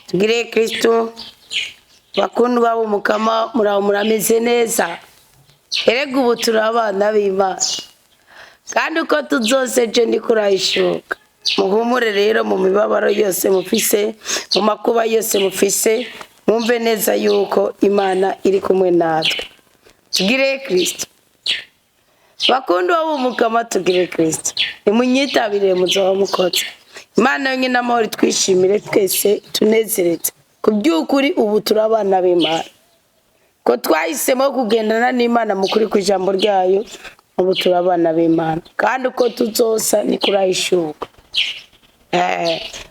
tugire Kristo bakundwa b'umukama muraho murameze neza erega ubu turabana b'Imana kandi uko tuzose je ndi kurayishuka muhumure rero mu mibabaro yose mufise mu makuba yose mufise mumve neza yuko Imana iri kumwe natwe tugire Kristo bakundwa b'umukama tugire Kristo imunyitabire muzoba mukoze Imana yonyine amahoro twishimire twese tunezeretse kubyukuri ubu turabana b'Imana ko twahisemo kugendana n'Imana mukuri ku ijambo ryayo ubu turabana b'Imana kandi uko tuzosa ni kurayishuka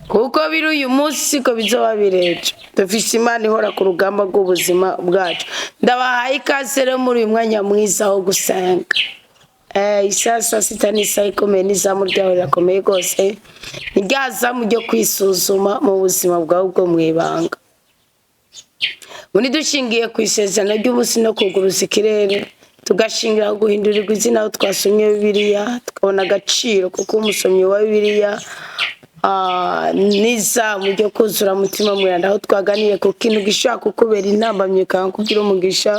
kuko biri uyu munsi siko bizoba birejo dufise Imana ihora ku rugamba rw'ubuzima bwacu ndabahaye ikaze rero muri uyu mwanya mwiza wo gusenga isasa sita n'isaha ikomeye n'izamu ryawe rirakomeye rwose niryazamu ryo kwisuzuma mu buzima bwawe bwo mwibanga muri dushingiye ku isezerano ry'umunsi no kuguruza ikirere tugashingira guhindurirwa izina aho twasomye Bibiliya tukabona agaciro kuko umusomyi wa Bibiliya n'izamu ryo kuzura mutima mwiranda aho twaganiye ku kintu gishaka kukubera intambamye kandi kugira umugisha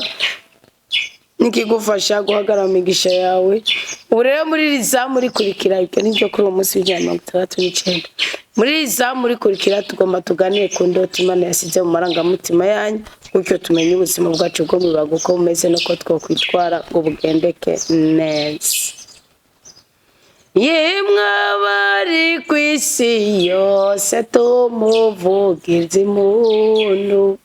nikigufasha guhagarara migisha yawe urero muri rizamu rikurikira ibyo nibyo kuri uwo munsi w'ijana 69 muri rizamu rikurikira tugomba tuganire ku ndoto Imana yasize mu marangamutima yanyu gutyo tumenye ubuzima bwacu bwo bibago ko bumeze no ko twokwitwara ngo bugendeke neza yemwe abari ku isi yose tumuvugize impundu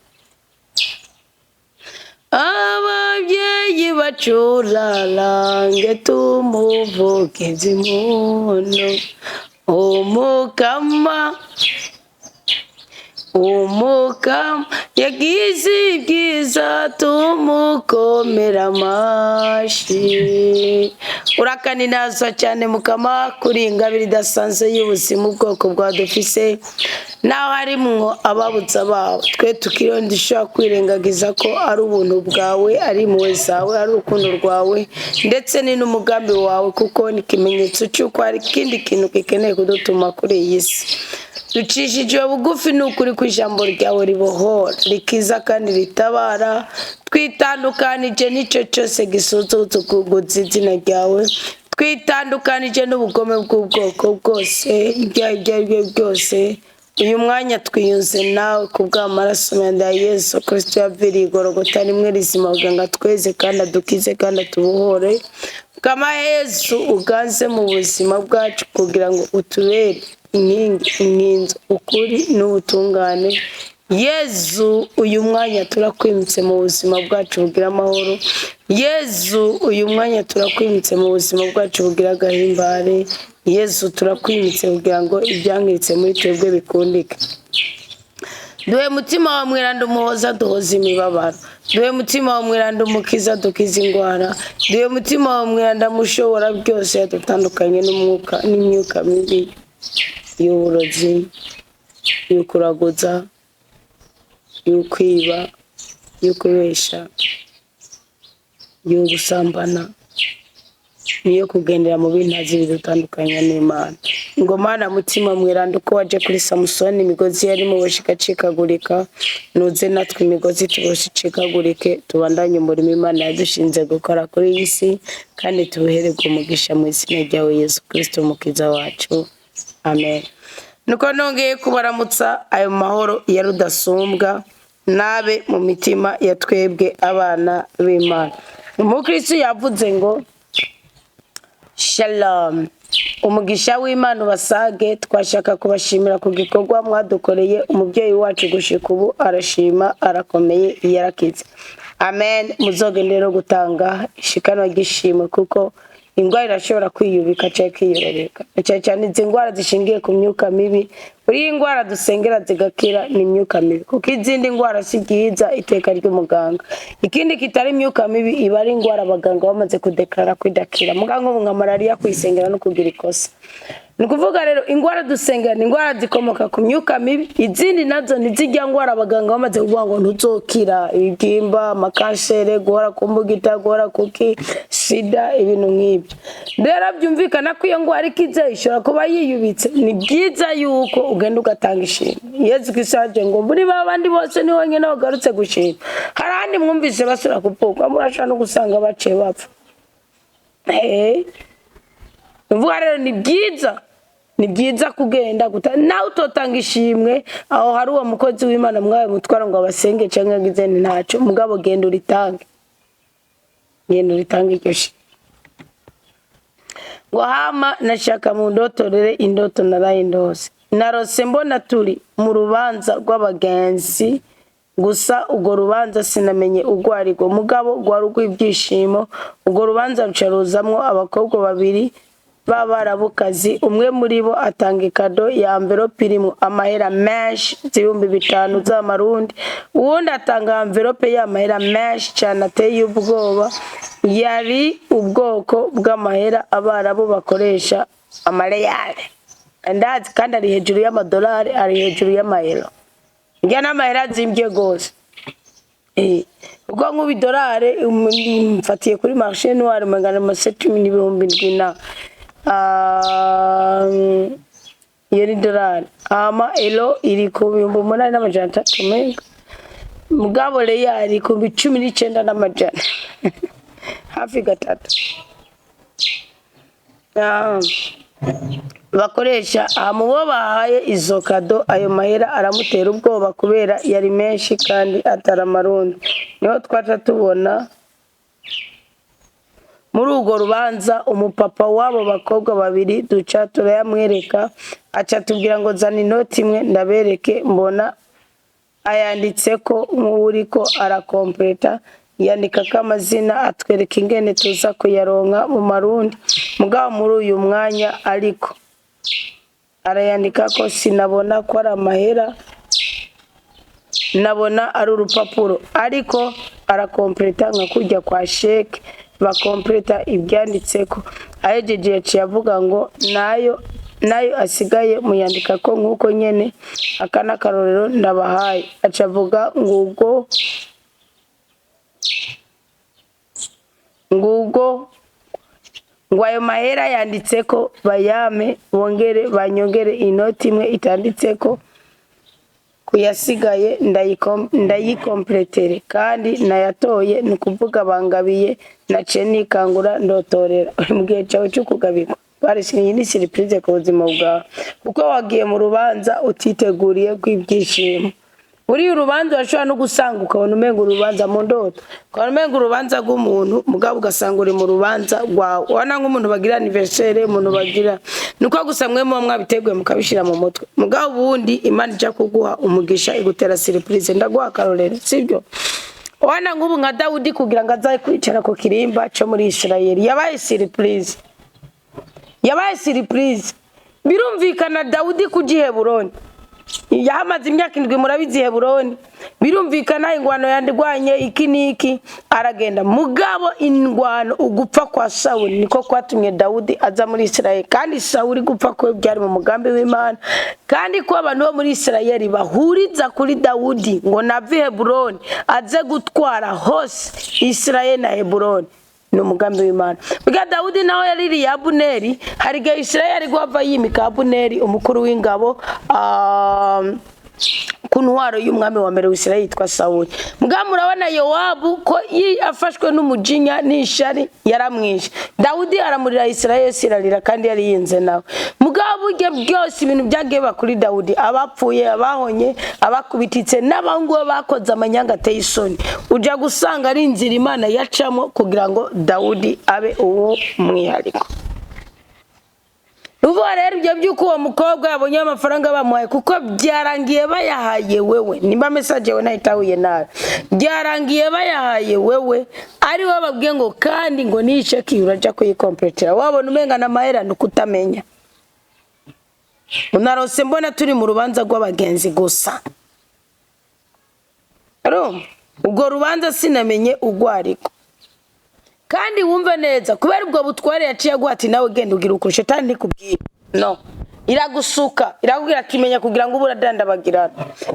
ababyeyi bacurarange tumuvugize impundu umukama yagize ibyiza tumukomera amashi urakaninaza cyane mukama kuri ingabire idasanzwe y'ubuzima ubwoko bwa dufise naho harimwo ababutsa babo twe tukiriho ndishaka kwirengagiza ko ari ubuntu bwawe ari impuhwe zawe ari urukundo rwawe ndetse ni n'umugambi wawe kuko ni ikimenyetso cy'uko hari ikindi kintu gikeneye kudutuma kuri iyi si ducishije bugufi n'ukuri ku ijambo ryawe ribohora rikiza kandi ritabara twitandukanije n'icyo cyose gisuzutse kuguza izina ryawe twitandukanije n'ubugome bw'ubwoko bwose ibyo aribyo byose uyu mwanya twiyunze nawe kubw'amaraso ya Yesu Kristo yaviriye igorogota rimwe rizima kugira ngo tweze kandi adukize kandi atubohore kama Yesu uganze mu buzima bwacu kugira ngo utubere inkinzo ukuri n'ubutungane Yesu uyu mwanya turakwimitse mu buzima bwacu bugira amahoro Yesu uyu mwanya turakwimitse mu buzima bwacu bugira gahimbare Yesu turakwimitse kugira ngo ibyankiritse muri twebwe bikundike duhe mutima wa mwiranda umuhoza duhoza imibabaro duhe mutima wa mwiranda umukiza dukiza ingwara duhe mutima wa mwiranda mushobora byose yadutandukanye n'umwuka n'imyuka mibi y'uburozi y'ukuraguza y'ukwiba y'ukubesha y'ugusambana niyo kugendera mu bintazi bidutandukanya n'Imana ngo Mana mutima mwiranda uko waje kuri Samusoni imigozi yari mu boshikacikagurika nuze natwe imigozi tuboshicikagurike tubandanye umurimo Imana yadushinze gukora kuri iyi si kandi tubuhererwe umugisha mu izina ryawe Yesu Kristo umukiza wacu amen nuko nongeye kubaramutsa ayo mahoro ya rudasumbwa nabe mu mitima ya twebwe abana b'Imana umukristo yavuze ngo Shalom umugisha w'Imana basage twashaka kubashimira ku gikorwa mwadukoreye umubyeyi wacu gushika ubu arashima arakomeye yarakize amen muzogendero gutanga ishikano gishimwe kuko ingwara irashobora kwiyubika cyangwa kwiyororeka cyane izi ngwara zishingiye ku myuka mibi buri ingwara dusengera zigakira ni imyuka mibi kuko izindi ngwara sigiza iteka ry'umuganga ikindi kitari imyuka mibi iba ari ingwara abaganga bamaze kudeklara kwidakira muganga nka malaria kwisengera no kugira ikosa Nukuvuga rero ingwara dusengera ni ingwara zikomoka ku myuka mibi izindi nazo nizijya ngwara abaganga bamaze kuvuga ngo ntuzokira ibigimba makansere guhora kumbugita guhora kuki sida ibintu nk'ibyo rero byumvikana ko iyo ngwara ikize ishobora kuba yiyubitse ni byiza yuko ugenda ugatanga ishimwe. Yesu kisaje ngo muri babandi bose ni wonyene bagarutse gushima. Harandi mwumvise basura kuvuga murashaka no gusanga bace bapfa. Uvuga rero ni byiza kugenda nawe utotanga ishimwe aho hari uwo mukozi w'Imana mwawe mutwara ngo abasenge canke agizene ntaco mugabo genda uritange iryo shimwe. Ngo hama nashaka mu ndotorere indoto narayindose narose mbona turi mu rubanza rw'abagenzi gusa ugo rubanza sinamenye ugwariko mugabo gwari rw'ibyishimo ugo rubanza rucaruzamwo abakobwa babiri babarabukazi umwe muri bo atanga ikado ya envelope irimo amahera menshi 5,000 z'amarundi uwundi atanga envelope ya mahera menshi cyane ateye ubwoba yari ubwoko bw'amahera abarabu bakoresha amareyale ndazi kandi ari hejuru y'amadolari ari hejuru y'amayero njya n'amahera zimbye gose ubwo nk'ubidolari mfatiye kuri marché noir magana 7,000 yeri dolari ama elo iri ku 8,300 menga mugabo le yari ku 19,900 hafi gatatu bakoresha amubo bahaye izo kado ayo mahera aramutera ubwoba kubera yari menshi kandi ataramarundi niho twaca tubona muri ugo rubanza umupapa wabo bakobwa babiri duca turayamwereka aca tubwira ngo zana inoti imwe ndabereke mbona ayanditseko nk'uriko arakompleta yandika kamazina atwereka ingene tuza kuyaronka mu marundi mugabo muri uyu mwanya ariko arayandika ko sinabona ko ari amahera nabona ari urupapuro ariko arakompleta nka kujya kwa sheke bakompleta ibyanditseko ayejeje yaciye avuga ngo nayo asigaye muyandika ko nkuko nyene akana karorero ndabahaye aca avuga ngugo ngo ayo mahera yanditseko bayame bongere banyongere inoti imwe itanditseko kuyasigaye ndayikompletere kandi nayatoye nukuvuga bangabiye nace nikangura ndotorera mu gihe cyawe cyo kugabirwa barishinye ni surprise ku buzima bwawe kuko wagiye mu rubanza utiteguriye kw'ibyishimo uri urubanza washobora no gusanga ukabona umenga urubanza mu ndoto ukabona umenga urubanza rw'umuntu mugabo ugasanga uri mu rubanza rwawe wana nk'umuntu bagira anniversaire umuntu bagira nuko gusa mwe mu mwabiteguye mukabishira mu mutwe mugabo ubundi Imana ija kuguha umugisha igutera surprise ndaguha karorero sibyo wana nk'ubu nka Dawudi kugira ngo azaye kwicara ku kirimba cyo muri Isirayeli yabaye surprise birumvikana Dawudi kuji Heburoni yahamaze imyaka 7 murabizi Heburoni birumvikana ingwano yandigwanye iki niki aragenda mugabo ingwano ugupfa kwa Sawuli niko kwatumye Dawudi aza muri Isirayeli kandi Sawuli gupfa ko byari mu mugambi w'Imana kandi ko abantu bo muri Isirayeli bahuriza kuri Dawudi ngo nave Heburoni aze gutwara hose Isirayeli na Heburoni no mugambi w'Imana biga Dawudi naho yariri ya Abuneri harige Isirayeli gwava yimika Abuneri umukuru w'ingabo kuntwaro y'umwami wa mbere w'Isirayeli yitwa Sawuli muga murabona Yowabu ko afashwe n'umujinya n'ishari yaramwishe Dawudi aramurira Isirayeli sirarira kandi yari yinze nawe mugabo burya byose ibintu byagiye bakuri Dawudi abapfuye abahonye abakubititse n'abangu bakoze amanyanga ateye isoni uja gusanga ari inzira Imana yacamo kugira ngo Dawudi abe uwo mwihariko ubu rero ibyo byuko uwo mukobwa yabonye amafaranga bamuhaye kuko byarangiye bayahaye wewe nimba message we nahitahuye nawe byarangiye bayahaye wewe ari we babwiye ngo kandi ngo nice kiyuraja kuyikompletera wabona umenga na mahera nukutamenya unarose mbona turi mu rubanza rw'abagenzi gusa ubwo rubanza sinamenye ugwariko kandi wumva neza kubera ubwo butware yaciye agwati nawe genda ugira uko shetani kubwira no iragusuka irakubwira kimenya kugira ngo uburadandabagirana.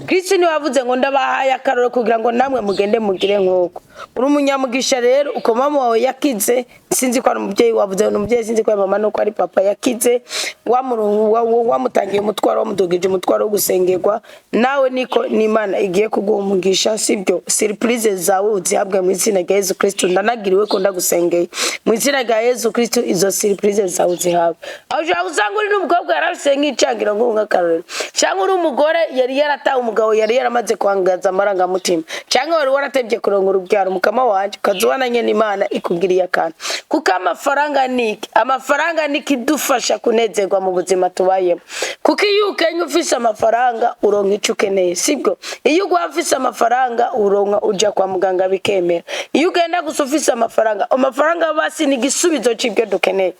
Kristo ni wavuze ngo ndabahaye akaroro kugira ngo namwe mugende mugire nk'uko. Uri umunyamugisha rero uko mama wawe yakize, sinzi ko ari umubyeyi wavuze n'umubyeyi, sinzi ko ari mama nuko ari papa yakize, wamutangiye umutwaro, wamudugije umutwaro wo gusengerwa, nawe niko n'Imana igiye kuguha umugisha, sibyo? Surprise zawe uzihabwe mu izina rya Yesu Kristo. Ndanagiriwe ko ndagusengeye mu izina rya Yesu Kristo, izo surprise zawe uzihabwe. Aho ushaka usanga uri n'umukobwa yarafise nk'icangiro nk'akarorero, cyangwa uri umugore yari yarataye umugabo yari yaramaze kwangaza amarangamutima, cyangwa wari waratebye kurongora urubyaro, mukama wanje ukazubonanye n'Imana ikugiriye akantu. Kuko amafaranga niki dufasha kunezerwa mu buzima tubayemo. Kuko iyo ukenye ufise amafaranga uronka ico ukeneye, sibyo? Iyo ugwafise amafaranga uronka uja kwa muganga bikemera. Iyo ugenda gusa ufise amafaranga basi ni igisubizo c'ibyo dukeneye.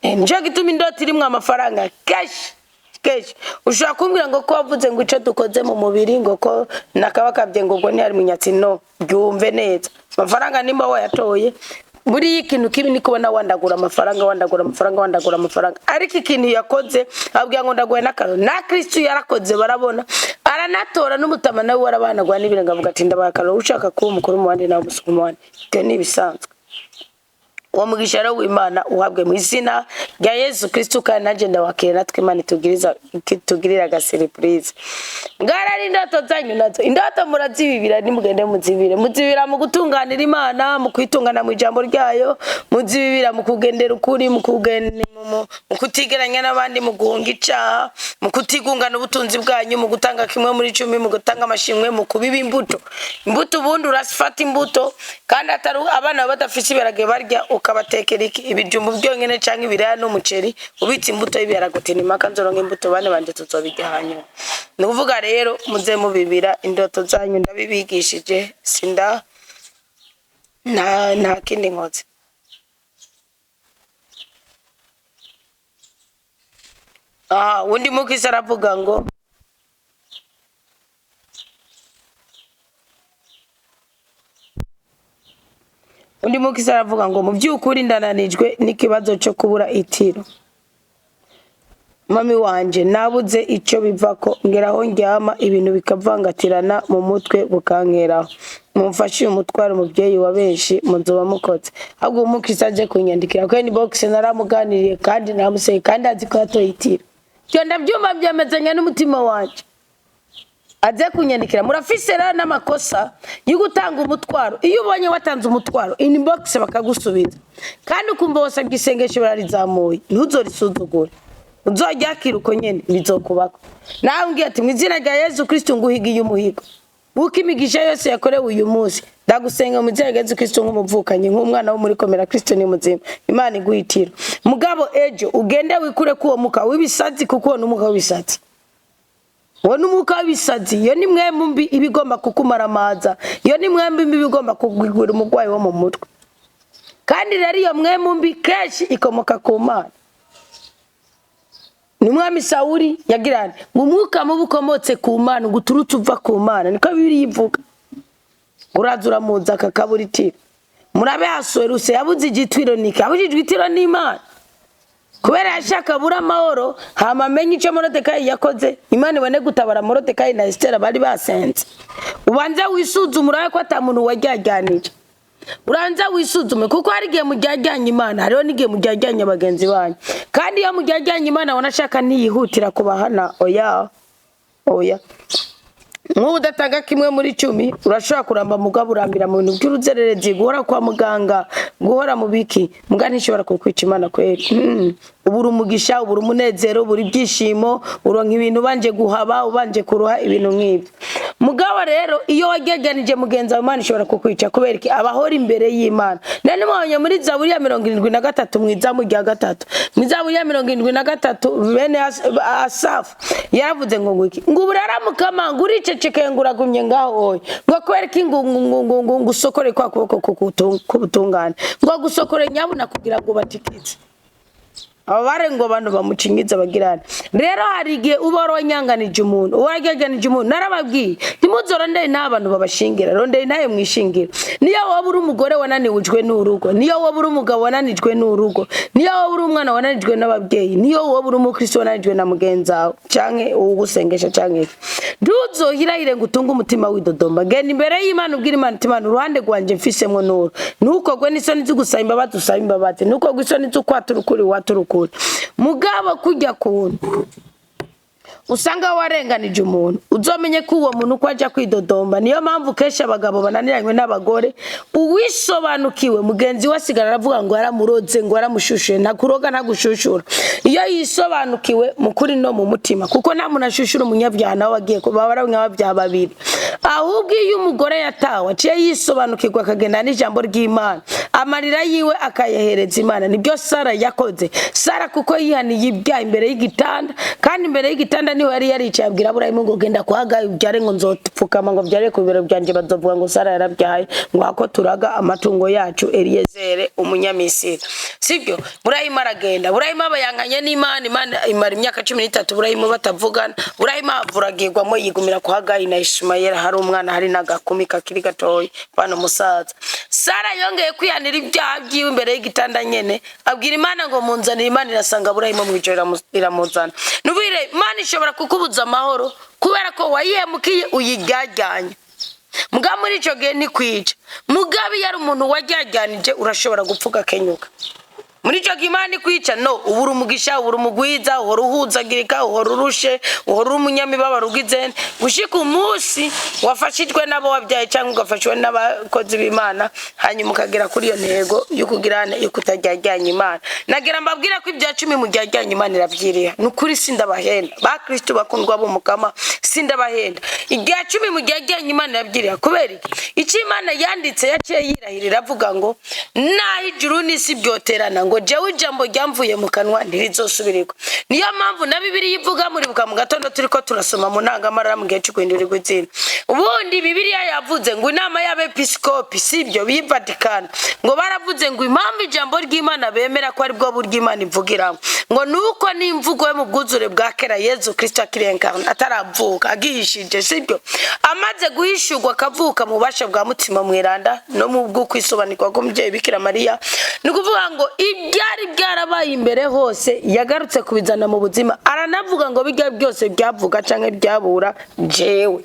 Nje gituma indoti irimwe amafaranga cash. Ushaka kumbwira ngo ko wavuze ngo ico dukoze mu mubiri ngo ko nakabakabye ngo ni hari munyatsi, no byumve neza. Amafaranga nimba wayatoye buri ikintu kibi ni kubona wandagura amafaranga, ariko ikintu yakoze abwira ngo ndagoye nakaro na Kristo yarakoze, barabona aranatora n'umutama nawe warabanagwa n'ibiranga avuga ati ndabakaro ushaka kuba umukuru mu bandi nawe musuku mu bandi. Ibyo ni bisanzwe. Uwo mugisha rero w'Imana uhabwe mu izina rya Yesu Kristo, kandi naje ndawakira natwe Imana tugirira surprise. Ngarari indoto zanyu nazo, indoto murazibibira nimugende muzibira mu gutunganira Imana, mu kwitungana mu ijambo ryayo, muzibibira mu kugendera ukuri, mu kutigeranya n'abandi, mu guhunga icaha, mu kutigungana ubutunzi bwanyu, mu gutanga kimwe muri 10, mu gutanga amashimwe, mu kubiba imbuto ubundi urasifata imbuto, kandi atari abana badafise iberage barya ukabatekera ibijumbu byonyene cyangwa ibiraya n'umuceri, ubitse imbuto y'ibiragoti nimaka nzoronka imbuto bane banje tuzobijya hanyuma. Ni kuvuga rero muze mubibira indoto zanyu, ndabibigishije sinda nta kindi nkoze. Undi mukisa aravuga ngo mu by'ukuri ndananijwe n'ikibazo cyo kubura itiro. Mami wanje nabuze icyo bivako, ngeraho njyama ibintu bikavangatirana mu mutwe bukankeraho. Mumfashe umutwaro umubyeyi wa benshi muzoba mukoze. Ahubwo umukisa aje kunyandikira ko ni box naramuganiriye kandi namuseye kandi azi ko atoye itiro. Cyo ndabyumva byamezanya n'umutima wanje. Aze kunyandikira murafise rero n'amakosa yo gutanga umutwaro. Iyo ubonye watanze umutwaro inbox bakagusubiza, kandi ukumva wose gisengesho bararizamuye, ntuzorisuzugure, uzoryakira uko nyene bizokubako. Nawe ngiye ati mu izina rya Yesu Kristo nguhigiye umuhigo, uko imigisha yose yakorewe uyu munsi ndagusenga mu izina rya Yesu Kristo nk'umuvukanye nk'umwana wo muri komera Kristo ni muzima, Imana iguhitira. Mugabo ejo ugende wikure kuwo muka w'ibisazi, kuko n'umuka w'ibisazi wone umuka w'ibisazi, iyo ni mwe mbi ibigomba kukumaramaza, iyo ni mwe mbi ibigomba kugwigura umugwayi wo mu mutwe. Kandi rero iyo mwe mbi keshi ikomoka ku Mana. Ni mwami Sawuli yagirana umwuka mubi ukomotse ku Mana, guturutse uva ku Mana, niko Bibiliya ivuga. Urazura muza kakabura itiro. Murabe hasoeruse yabuze igitwiro niki, abujijwe itiro n'Imana. Kubera yashaka bura amahoro, hama menye icyo Morodekayi yakoze, Imana ibone gutabara Morodekayi na Estera bari basenze. Ubanza wisuzume urabe ko atamuntu wajyajyanije. Uranza wisuzume kuko hari gihe mujyajyanye Imana, hariho n'igihe mujyajyanye abagenzi banyu. Kandi iyo mujyajyanye Imana wanashaka ntiyihutira kubahana, oya. Udatanga kimwe muri 10 urashobora kuramba mugabo urambira mu bintu by'uruzererezi, guhora kwa muganga, guhora mu biki, muga ntishobora kukwica Imana kweri. Ubura umugisha, ubura umunezero, ubura ibyishimo, uronka ibintu banje guhaba, ubanje kuruha ibintu nk'ibyo. Mugabo rero iyo wageganije mugenza wa Imana ishobora kukwica kubera iki abahora imbere y'Imana. None mwanya muri Zaburi ya 73 mwizamu rya gatatu, mwizamu ya 73 bene Asafu yaravuze ngo ngwiki ngo uburara mukama nguriceceke nguragumye ngaho ngo kwera ki ngo gusokore kwa kuboko kubutungane ngo gusokore nyabuna kugira ngo batikitse. abare ngo abantu bamucingiza bagirana rero hari igihe uboro wanyanganije umuntu uwageganije umuntu narababwiye ntimuzorondeye n'abantu babashingira rondeye naye mwishingira niyo waba uri umugore wananiwijwe n'urugo niyo waba uri umugabo wananijwe n'urugo niyo waba uri umwana wananijwe n'ababyeyi niyo waba uri umukristo wananijwe na mugenzi wawe canke ugusengesha canke ntuzohirahire ngo utunge umutima widodomba genda imbere y'Imana ubwira Imana ati Imana uruhande rwanje mfisemwo nuru ntukogwe n'isoni z'ugusaba imbabazi usaba imbabazi ntukogwe isoni z'ukwata urukuri waturukuri mugabo kujya kuntu usanga warenganije umuntu uzomenye ko uwo muntu kwaje kwidodomba niyo mpamvu kesha abagabo bananiranywe n'abagore uwisobanukiwe mugenzi wasigara aravuga ngo yaramuroze ngo yaramushushuye nakuroga nagushushura iyo yisobanukiwe mukuri no mu mutima kuko nta muntu ashushura umunyabyaha nawe wagiye kubabara nk'ababyaha babiri ahubwo iyo umugore yatawe aciye yisobanukirwa akagenda n'ijambo ry'Imana amarira yiwe akayahereza Imana nibyo Sara yakoze Sara kuko yihaniye ibyaha imbere y'igitanda kandi imbere y'igitanda niho yari yaricaye abwira Aburahamu ngo genda kuhaga ubyare ngo nzopfukama ngo byare ku bibero byanje bazovuga ngo Sara yarabyaye ngo ako turaga amatungo yacu Eliyezeri umunyamisiri sibyo Aburahamu aragenda Aburahamu abayanganye n'Imana Imana imara imyaka 13 Aburahamu batavugana Aburahamu avuragirwamo yigumira kuhaga na Ishumayeli hari umwana hari nagakumi kakiri gatoyi bano musaza Sara yongeye kwihanira ibyaha byiwe imbere y'igitanda nyene abwira Imana ngo munzanire Imana irasanga Aburahamu mu ijoro iramuzana nubire Imana ishobora kukubuza amahoro kubera ko wayihemukiye uyijyajyanye muga muri ico gihe ni kwica mugabe yari umuntu wajyajyanije urashobora gupfuka kenyuka muri ico Imana kwica no ubura umugisha ubura umugwiza uhora uhuzagirika uhora urushe uhora umunyamibabaro ugizene gushika umunsi wafashijwe nabo wabyaye cyangwa ugafashwe n'abakozi b'Imana hanyuma ukagera kuri iyo ntego yo kugirana yo kutajyajyanya Imana nagira mbabwira ko ibya 10 mu jyajyanya Imana iravyiriha nukuri sindabahenda ba Kristo bakundwa bo mukama sindabahenda ibya 10 mu jyajyanya Imana iravyiriha kubera iki Imana yanditse yaciye yirahirira avuga ngo naho ijuru n'isi byoterana ngo jewe ijambo ryamvuye mu kanwa ntirizosubirirwa niyo mpamvu na Bibiliya ivuga muri buka mu gatondo turiko turasoma mu ntangamarara mu gihe cy'ukwindirirwa izina ubundi Bibiliya yavuze ngo inama y'abepiskopi sibyo bivatikana ngo baravuze ngo impamvu ijambo ry'Imana bemera ko ari bwo buryo Imana ivugira ngo nuko n'imvugo yo mu bwuzure bwa kera Yesu Kristo akirenkarna ataravuka agihishije sibyo amaze guhishurwa akavuka mu basha bwa mutima mwiranda no mu bwo kwisobanirwa ko mubyeyi Bikira Mariya ni kuvuga ngo ibyari byarabaye imbere hose yagarutse kubizana mu buzima aranavuga ngo bijya byose byavuga canke byabura jewe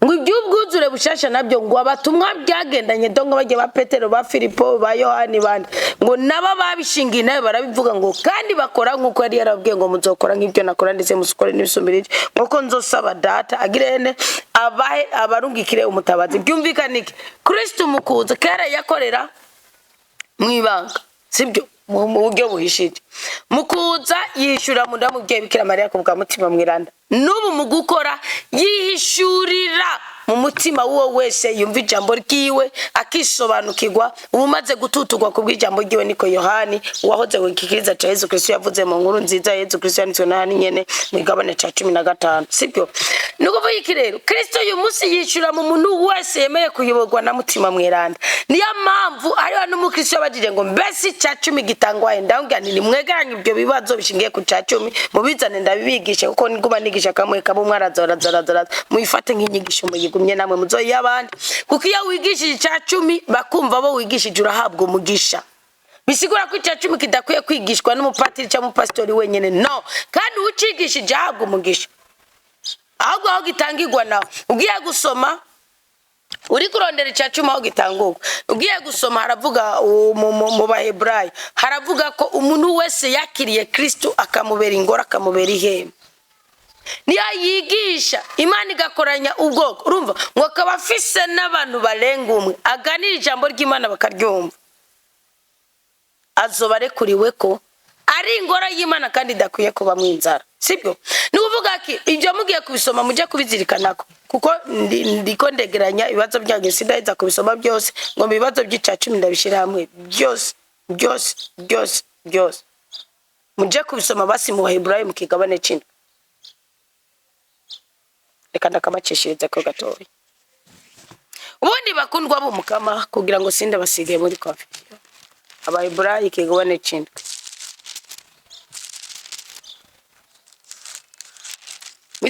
ngo iby'ubwuzure bushasha nabyo ngo abatumwa byagendanye dongo bajye ba Petero ba Filipo ba Yohani bandi ngo naba babishingiye nayo barabivuga ngo kandi bakora nkuko yari yarabwiye ngo muzokora nk'ibyo nakora ndetse musukore n'ibisumbirije nkuko nzosaba data agirene abahe abarungikire umutabazi byumvikanike Kristo mukuza kera yakorera mwibanga sibyo mu buryo buhishije mukuza yishura mu ndamu bye Bikira Mariya kubwa mutima mwiranda nubu mu gukora yihishurira mu mutima wuwo wese yumva ijambo ryiwe akisobanukirwa umaze gututugwa kubw'ijambo ryiwe niko Yohani wahoze wikikiriza cha Yesu Kristo yavuze mu nkuru nziza Yesu Kristo yanditswe na Yohani nyene mu gabane ca 15 sibyo nukuvuga iki rero Kristo uyu munsi yishura mu muntu wese yemeye kuyoborwa na mutima mwiranda niyo mpamvu ariho n'umukristo yabajije ngo mbese ca 10 gitangwaye ndabwira ni mwegeranye ibyo bibazo bishingiye ku ca 10 mubizane ndabibigisha kuko niguba nigisha kamwe kabo mwarazora muyifate nk'inyigisho muyigumye namwe muzoyi yabandi kuko iyo wigishije ca 10 bakumva bo wigishije urahabwa umugisha bisigura ko ca 10 kidakwiye kwigishwa n'umupatiri cyangwa umupastori wenyene no kandi ucigishije ahabwa umugisha ahubwo aho gitangirwa nawe ugiye gusoma uri kurondera ca 10 aho gitangurwa ugiye gusoma haravuga mu Waherewe haravuga ko umuntu wese yakiriye Kristo akamubera ingora akamubera ihema niyo yigisha Imana igakoranya ubwoko urumva ngo akaba afise n'abantu barenga umwe aganira ijambo ry'Imana bakaryumva azobarekuriwe ko ari ingora y'Imana kandi dakwiye kuba mwinzara sibyo ni kuvuga ki ibyo mugiye kubisoma mujye kubizirikanako kuko ndiko ndegeranya ibibazo byanjye sidaheza kubisoma byose ngo ibibazo by'ica 10 ndabishira hamwe byose mujye kubisoma basi mu Waherewe mu kigabane 9 reka ndakamacishiriza ko gatoyi ubundi bakundwa bo mukama kugira ngo sinde basige muri kofi Waherewe ikigabane 9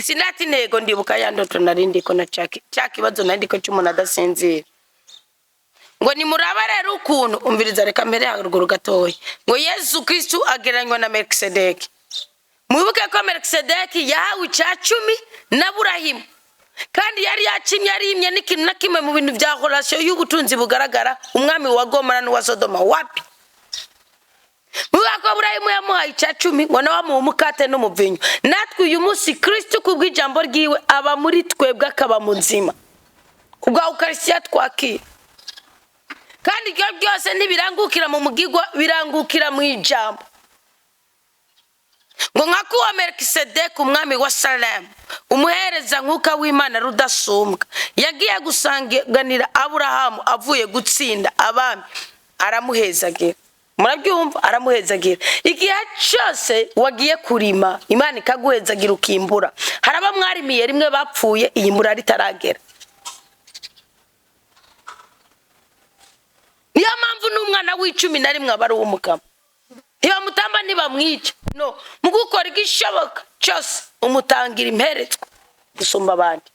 Sinati ntego ndibuka ya ndoto narindi ko na cyakibazo nandiko cy'umuntu adasinzira ngo ni muraba rero ukuntu umviriza reka mbere haruguru gatoya ngo Yesu Kristo ageranywa na Melkisedeki. Mwibuke ko Melkisedeki yahawe icyacumi na Burahimu kandi yari yakimye arimye n'ikintu na kimwe mu bintu bya relation y'ubutunzi bugaragara umwami wa Gomora n'uwa Sodoma wapi. Mwibuke ko Burahimu yamuhaye icyacumi ngo nawe mu mukate n'umuvinyo. Natwe uyu munsi Kristo kubw'ijambo ryiwe aba muri twebwe akaba muzima kubwa Ukaristiya twakira kandi ibyo byose ntibirangukira mu mugigwa birangukira mu ijambo. Ngo nkakuwa Melkisedeki umwami wa Salemu umuhereza nkuka w'Imana rudasumbwa yagiye gusanganira Aburahamu avuye gutsinda abami aramuhezagira. Murabyumva aramuhezagira. Igihe cyose wagiye kurima Imana ikaguhezagira ukimbura. Haraba mwarimiye rimwe bapfuye iyi mbura ritaragera. Niyo mpamvu n'umwana w'icumi na rimwe abari uw'umukama. Ntibamutamba ntibamwica. No, mu gukora igishoboka cyose umutangira imperetswe gusumba abandi.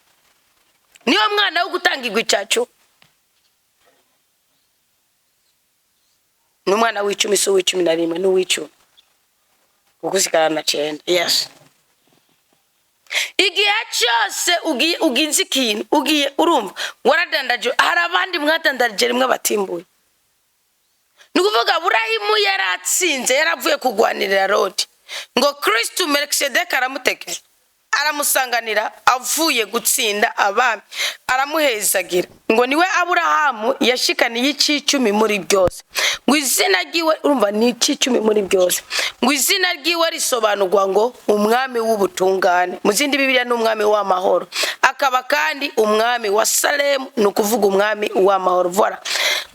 Niyo mwana wo gutangirwa icyacu. N'umwana w'icumi so w'icumi na rimwe n'uw'icumi. Ukusigarana 9. Yes. Igihe cyose ugize ikintu ugiye urumva waradandaje hari abandi mwadandaje rimwe batimbuye. Nukuvuga Burahimu yaratsinze yaravuye kugwanirira Loti ngo Kristo Melkisedeki aramutegeka aramusanganira avuye gutsinda abami aramuhezagira ngo niwe Aburahamu yashikaniye icicumi muri byose ngo izina ryiwe urumva ni icicumi muri byose ngo izina ryiwe risobanurwa ngo umwami w'ubutungane mu zindi Bibiliya n'umwami w'amahoro akaba kandi umwami wa Salemu nukuvuga umwami w'amahoro. Voilà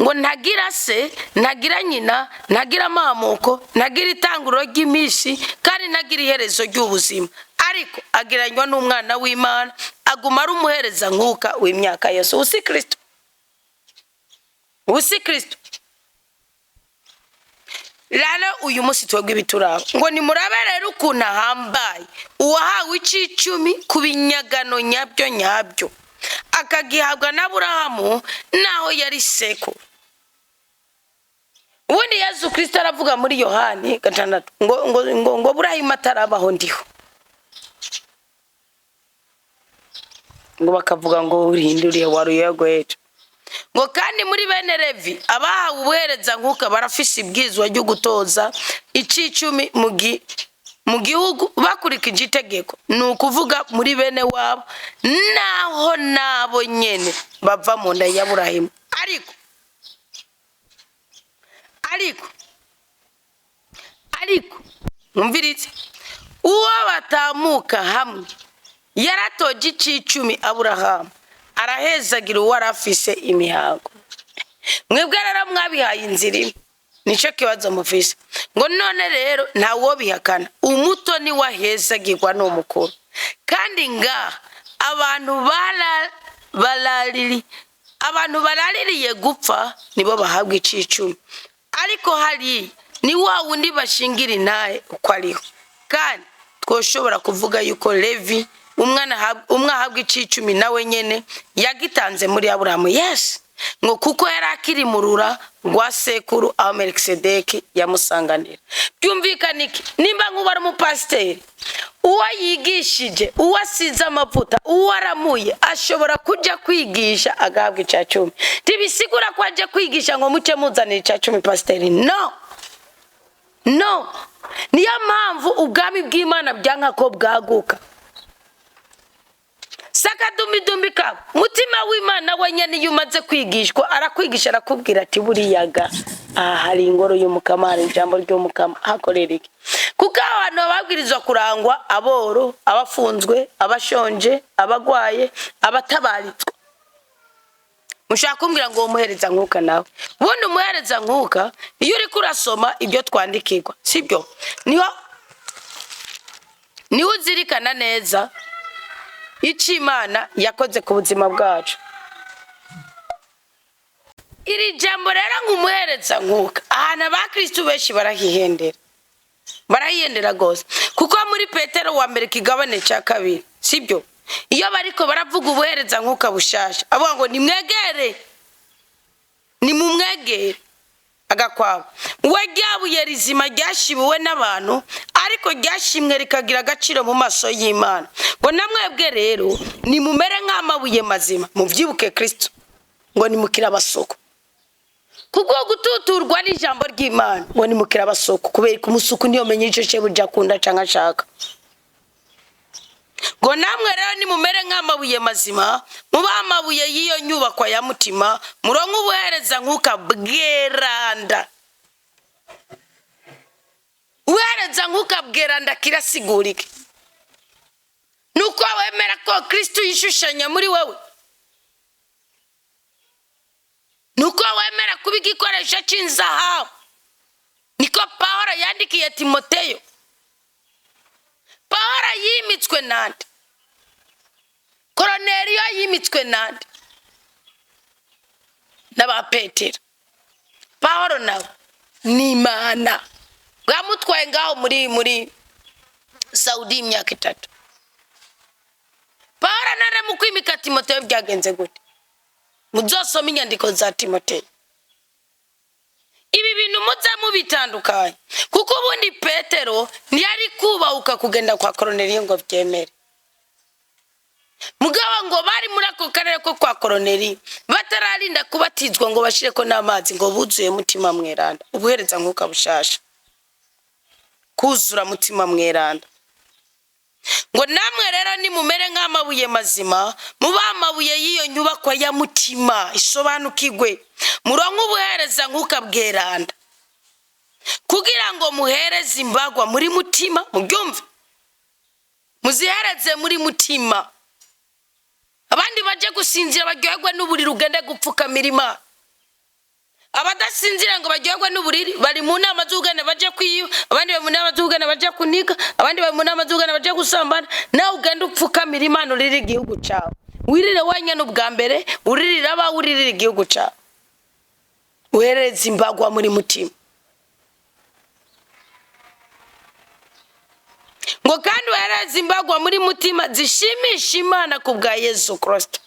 ngo ntagira se ntagira nyina ntagira amamuko ntagira itanguro ry'imisi kandi ntagira iherezo ry'ubuzima ariko agiranywa n'umwana w'Imana aguma ari umuhereza nkuka w'imyaka yose. Usi Kristo rero uyu munsi twebwe ibiturabo ngo ni muraberere ukuntu ahambaye uwahawe icicumi ku binyagano nyabyo akagihabwa na Aburahamu naho yari seko. Ubundi Yesu Kristo aravuga muri Yohani 6 ngo Burahimu atarabaho ndiho. Ngo bakavuga ngo urihinduriye Waherewe. Ngo kandi muri bene Levi abahawe ubuhereza nkuka barafise ibwizwa ryo gutoza icicumi mu gihugu bakurikije itegeko nukuvuga muri bene wabo naho nabo nyene bava mu nda ya Burahimu. Ariko mwumviritse uwo batamuka hamwe yaratoje icicumi Aburahamu arahezagira uwo arafise imihango. Mwebwe rero mwabihaye inzira nico kibazo mufise ngo none rero ntawo bihakana umuto ni wahezagirwa n'umukuru kandi nga abantu baraririye gupfa nibo bahabwa icicumi ariko hari ni wa wundi bashingira intahe uko ariho kandi twoshobora kuvuga yuko Levi umwana ahabwa icicumi nawe nyene yagitanze muri Aburahamu. Yes ngo kuko yarakiri murura rwa sekuru aho Melkisedeki yamusanganira. Byumvikana iki nimba nkuba ari umupasiteri uwo yigishije uwo asize amavuta uwo aramuye ashobora kujya kwigisha agahabwa icacumi. Tibisigura ko ajya kwigisha ngo muce muzanira icacumi pasiteri. No niyo mpamvu ubwami bw'Imana byanka ko bwaguka. Saka dumbi kabo mutima w'Imana wenyene yumaze kwigishwa arakwigisha arakubwira ati buriyaga hari ingoro y'umukamari ijambo ry'umukama hakorera iki kuko abantu babwirizwa kurangwa aboro abafunzwe abashonje abagwaye abatabaritswe. Mushaka kumbwira ngo umuhereza nkuka nawe bundi umuhereza nkuka iyo uri kurasoma ibyo twandikirwa sibyo niho uzirikana neza icyo Imana yakoze ku buzima bwacu. Iri jambo rero nk'umuhereza nkuka ahantu abakristo benshi barahihendera gose kuko muri Petero wa mbere kigabane cya 2 sibyo iyo bariko baravuga ubuhereza nkuka bushasha avuga ngo nimumwegere agakwabo we ryabuye rizima ryashibuwe n'abantu ariko ryashimwe rikagira agaciro mu maso y'Imana ngo namwebwe rero nimumere nk'amabuye mazima muvyibuke Kristo ngo nimukira abasoko kubwo gututurwa n'ijambo ry'Imana ngo nimukira abasoko kubera ko umusuku niyo menye ico shebuja akunda canka ashaka ngo namwe rero nimumere nk'amabuye mazima muba amabuye y'iyo nyubako ya mutima muronke ubuhereza nkuka bweranda ubuhereza nkuka bweranda kirasigurike nuko wemera ko Kristo yishushanya muri wewe nuko wemera kuba igikoresho cy'inzahabu niko Pawulo yandikiye Timoteyo Pawulo yimitswe nande Koroneliyo yimitswe nande n'aba Petero Pawulo nawe ni Imana bwamutwaye ngaho muri Saudi imyaka 3 Pawulo nare mu kwimika Timoteyo byagenze gute muzosoma inyandiko za Timoteyo ibi bintu muza mubitandukanye kuko ubundi Petero ntiyari kubahuka kugenda kwa Koroneliyo ngo byemere mugabo ngo bari muri ako karere ko kwa Koroneliyo batararinda kubatizwa ngo bashire ko n'amazi ngo buzuye mutima mweranda ubuhereza nkuka bushasha kuzura mutima mweranda ngo namwe rero nimumere nk'amabuye mazima muba amabuye y'iyo nyubako ya mutima isobanukirwe muronke ubuhereza nkuka bweranda kugira ngo muhereze imbagwa muri mutima mubyumve muzihereze muri mutima abandi baje gusinzira baryoherwa n'uburiri ugende gupfukamira Imana abadasinzira ngo baryoherwa n'uburiri bari mu nama z'ugane baje kwiyo abandi bari mu nama z'ugane baje kuniga abandi bari mu nama z'ugane baje gusambana nawe ugende upfukamira Imana urira igihugu cyawe wirire wenyine ubwa mbere uririra aba uririra igihugu cyawe uhereze imbagwa muri mutima ngo kandi uhereze imbagwa muri mutima zishimisha Imana ku bwa Yesu Kristo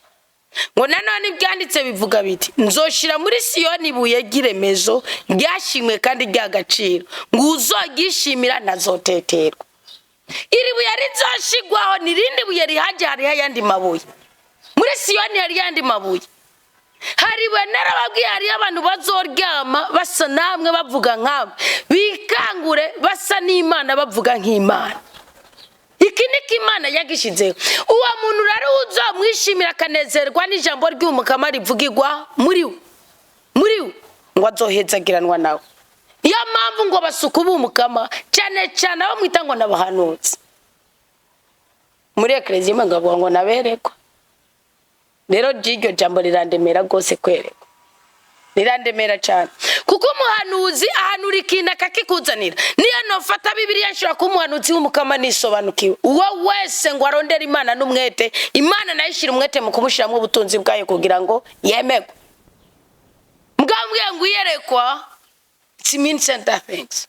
ngo nanone ibyanditse bivuga biti nzoshira muri Siyoni ibuye ry'iremezo ryashimwe kandi ry'agaciro ngo uzogishimira nazoteterwa iri buye rizoshigwaho nirindi buye rihaje hari yandi mabuye muri Siyoni hari yandi mabuye hari narababwiye hari abantu bazoryama basa namwe bavuga nk'abo bikangure basa n'Imana bavuga nk'Imana iki niko Imana yagishizeho uwo muntu rero uzamwishimira akanezerwa n'ijambo ry'umukama rivugirwa muri we ngo azohezagiranwa nawe iyo mpamvu ngo basuku b'umukama cyane cyane abo mwita ngo n'abahanuzi muri Eklezia Imana ngo naberekwa rero jiryo jambo rirandemera gose kwerekwa rirandemera cyane kuko umuhanuzi ahanura ikintu akakikuzanira niyo nofata Bibiliya nshobora kuba umuhanuzi w'umukama nisobanukiwe uwo wese ngo arondera Imana n'umwete Imana nayishira umwete mu kumushiramwe ubutunzi bwayo kugira ngo yemegwe mbwambwe ngo yerekwa it means center things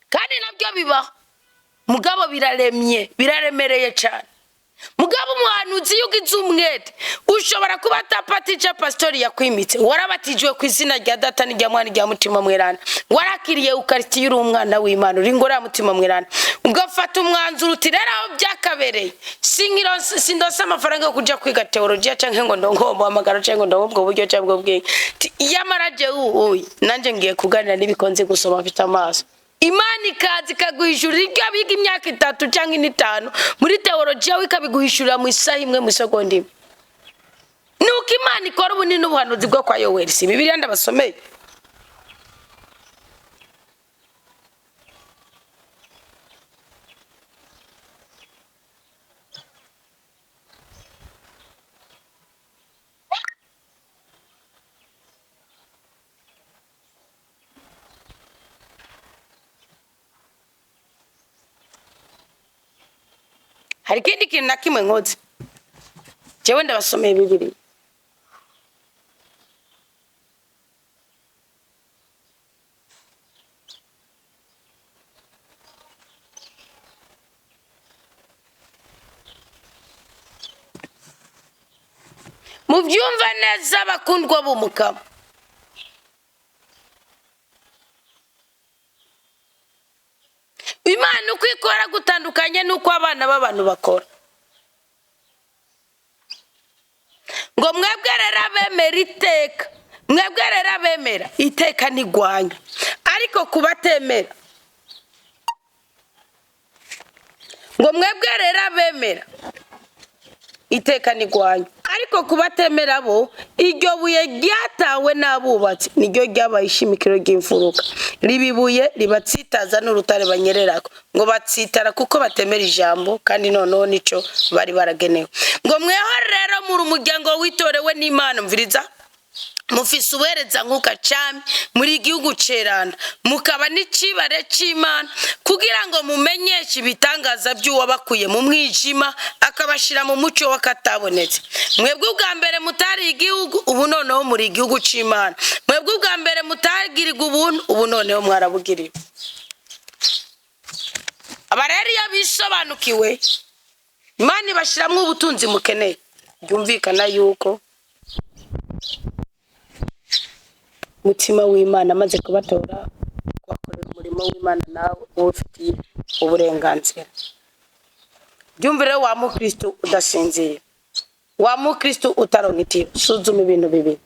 kandi nabyo bibaho mugabo biraremereye cyane mugabo umuhanuzi yugize umwete ushobora kuba atapatije pastori yakwimitse warabatijwe ku izina rya Data n'irya Mwana n'irya Mutima Mweranda warakiriye ukaritiye uri umwana w'Imana uri ngora Mutima Mweranda ugafata umwanzuro uti rero aho byakabereye sindose amafaranga yo kuja kwiga teologiya canke ngo ndongo amagaro canke ngo ndongo ubwo buryo cyangwa bwenge yamaraje uyi nanje ngiye kuganira nibikonze gusoma mfite amaso Imana ikazi kaguhishurira ibyo biga imyaka 3 cyangwa 5 muri teologiya wikabiguhishurira mu isaha imwe mu segonda imwe nuko Imana ikora ubunini n'ubuhanuzi bwo kwa Yoweri si Bibiliya ndabasomeye hari ikindi kintu na kimwe nkoze jewe ndabasomeye Bibiliya mubyumva neza bakundwa b'umukama. Imana uko ikora gutandukanye nuko abana b'abantu bakora. Ngo mwebwe rero abemera iteka, mwebwe rero abemera iteka ntigwanya, ariko kubatemera. Ngo mwebwe rero abemera iteka ntigwanya, ariko kubatemera bo iryo buye ryatawe n'abubatsi niryo ryabaye ishimikiro ry'imfuruka, ribibuye ribatsitaza n'urutare banyererako, ngo batsitara kuko batemera ijambo kandi noneho nico bari baragenewe. Ngo mweho rero muri umuryango witorewe n'Imana, mviriza, mufise ubereza nkuka cami muri igihugu cerana, mukaba n'icibare c'Imana, kugira ngo mumenyeshe ibitangaza by'uwabakuye mu mwijima akabashira mu muco wakatabonetse. Mwebwe ubwa mbere mutari igihugu, ubu noneho muri igihugu c'Imana. Mwebwe ubwa mbere mutagirirwa ubuntu, ubu noneho mwarabugiriwe. Abareri yabisobanukiwe, Imana ibashiramwe ubutunzi mukeneye. Byumvikana yuko mutima w'Imana amaze kubatora kwakorera umurimo w'Imana nawe ufitiye uburenganzira. Byumvire wa mukristo udasinzira, wa mukristo utaronkitira, usuzuma ibintu bibiri.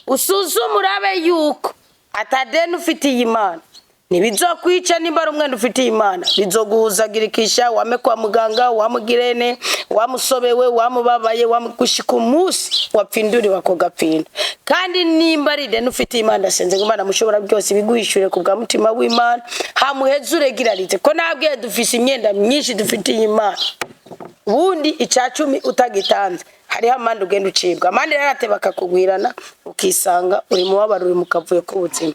Usuzuma urabe yuko atadeni ufitiye Imana nibizokwica, nimba ari umwenda ufitiye Imana bizoguhuzagirikisha, wame kwa muganga, wamugirene, wamusobewe, wamubabaye, wamugushika umunsi wapfinduriwe ako gapfindo. Kandi nimba ari deni ufitiye Imana, senze ngo Imana mushobora byose biguhishure ku bwa mutima w'Imana, hamuheze uregirarize ko nabwiye dufise imyenda myinshi dufitiye Imana, ubundi icacumi utagitanze hariho amande ugenda ucibwa. Amande yarateba akakugwirana ukisanga uri mu babaro, uri mu kavuyo k'ubuzima.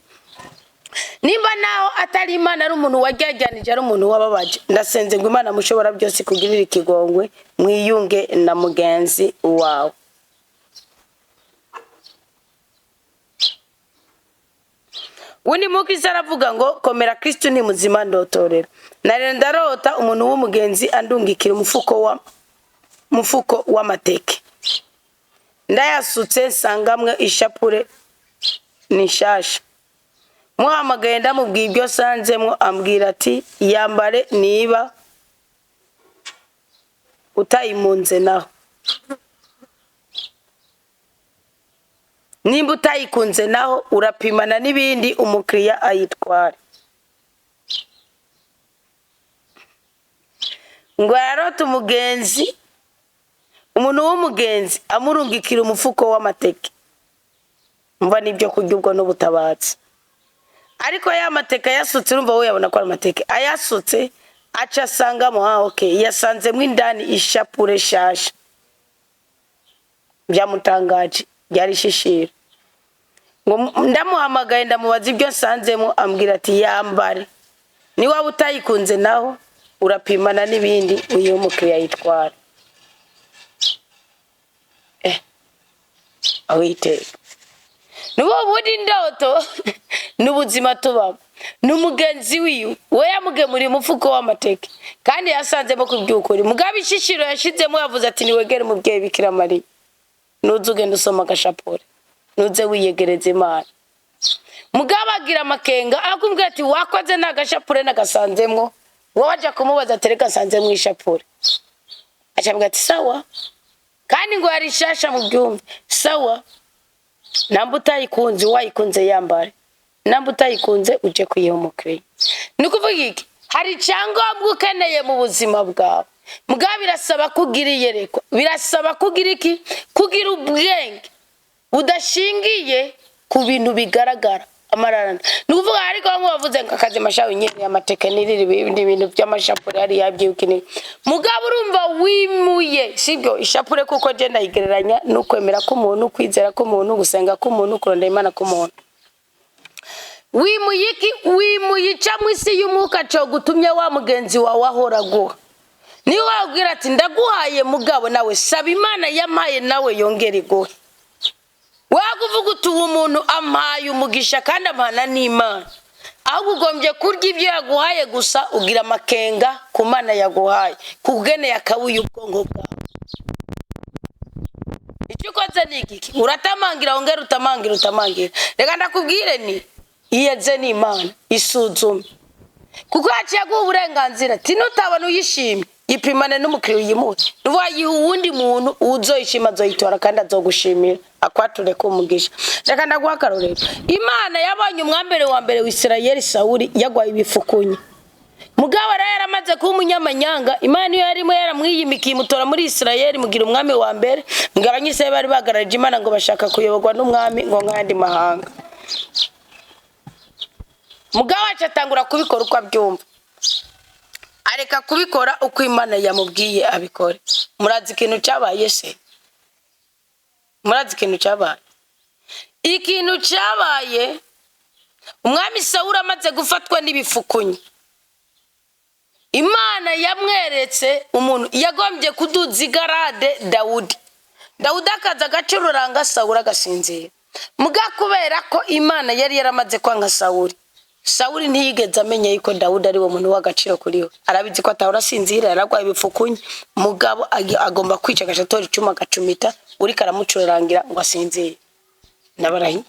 Nimba naho atari Imana, ari umuntu wajyajyanije, ari umuntu wababaje, ndasenze ngo Imana mushobora byose kugirira ikigongwe, mwiyunge na mugenzi wawe. Wini mukristo aravuga ngo komera Kristo ni muzima ndotorera. Nare ndarota umuntu w'umugenzi andungikira umufuko w'amateke. Ndayasutse nsangamwe ishapure nishasha. Muhamagaye ndamubwiye ibyo sanzemwo, ambwira ati yambare niba utayimunze naho, nimba utayikunze naho urapimana n'ibindi umukiriya ayitware. Ngo yarota umugenzi, umuntu w'umugenzi amurungikira umufuko w'amateke. Mva nibyo kurya ubwo n'ubutabatsi. Ariko ya mateka yasutse, urumva we yabona ko ari amateke ayasutse, aca asangamo okay, yasanzemo indani ishapure shasha. Byamutangaje, byari shishira. Ngo ndamuhamagaye ndamubaza ibyo nsanzemo, ambwira ati yambare ni waba utayikunze naho urapimana n'ibindi uyu mukiriya yitwara. Awiteka nubo budi ndoto n'ubuzima tubamo n'umugenzi wiwe we yamugemuriye umufuko w'amateke kandi yasanzemo kubyukuri. Mugabe ishishiro yashizemo yavuze ati niwegere umubyeyi Bikira Mariya, nuze ugenda usoma agashapure, nuze wiyegereze Imana. Mugabe agira amakenga akumbwira ati wakoze n'agashapure n'agasanzemwo, waje kumubaza ati reka sanzemwo ishapure. Acavuga ati sawa, kandi ngo yari shasha mu byumve. Sawa, namba utayikunze wayikunze yambare, namba utayikunze uje kuyiha umukiriya. Nukuvuga iki? Hari icyangombwa ukeneye mu buzima bwawe. Mugabe birasaba kugira iyerekwa, birasaba kugira iki? Kugira ubwenge budashingiye ku bintu bigaragara amararana. Nukuvuga ariko bamwe bavuze ngo akazi mashawe nyene y'amateke n'iriri ibindi bintu by'amashapure ari yabyukine. Mugabe urumva wimuye, sibyo ishapure kuko je ndayigereranya n'ukwemera ko umuntu, kwizera ko umuntu, gusenga ko umuntu, kuronda Imana ko umuntu. Wimuyiki wimuyica mu isi y'umuka cyo gutumye wa mugenzi wawe ahoraguha. Niwe wabwira ati ndaguhaye mugabo nawe saba Imana yamaye nawe yongera iguhe. Wakuvuga uti umuntu ampaye umugisha kandi amana n'Imana, aho ugombye kurya ibyo yaguhaye gusa ugira amakenga ku Mana yaguhaye kugene yakabuye ubwonko bwawe. icyo ukoze ni iki uratamangira ongera utamangira reka ndakubwire ni iyeze ni Imana isuzume kuko yaciye guha uburenganzira ati nutabona uyishimye ipimane n'umukiriya uyimuhe nuwayiha uwundi muntu uzoyishima azoyitora kandi azogushimira akwature kumugisha reka ndaguha akarorero Imana yabonye umwambere wa mbere w'Isirayeli Sawuli yagwaye ibifukunye mugabo rero yaramaze kuba umunyamanyanga Imana iyo yarimo yaramwiyimikiye mutora muri Isirayeli mugira umwami wa mbere ngo abanyise bari bagaragaje Imana ngo bashaka kuyoborwa n'umwami ngo nkandi mahanga mugabo acatangura kubikora uko abyumva areka kubikora uko Imana yamubwiye abikore murazi ikintu cyabaye se ikintu cyabaye umwami Sawuli amaze gufatwa n'ibifukunye Imana yamweretse umuntu yagombye kuduza igarade Dawudi akaza agacururanga Sawuli agasinzira muga kubera ko Imana yari yaramaze kwanga Sawuli ntiyigeze amenya yuko Dawudi ari wo muntu w'agaciro kuri we arabizi ko atahora asinzira yaragwaye ibifukunye mugabo agomba kwica gashatora icuma gacumita uri karamucurangira ngo asinzire nabarahi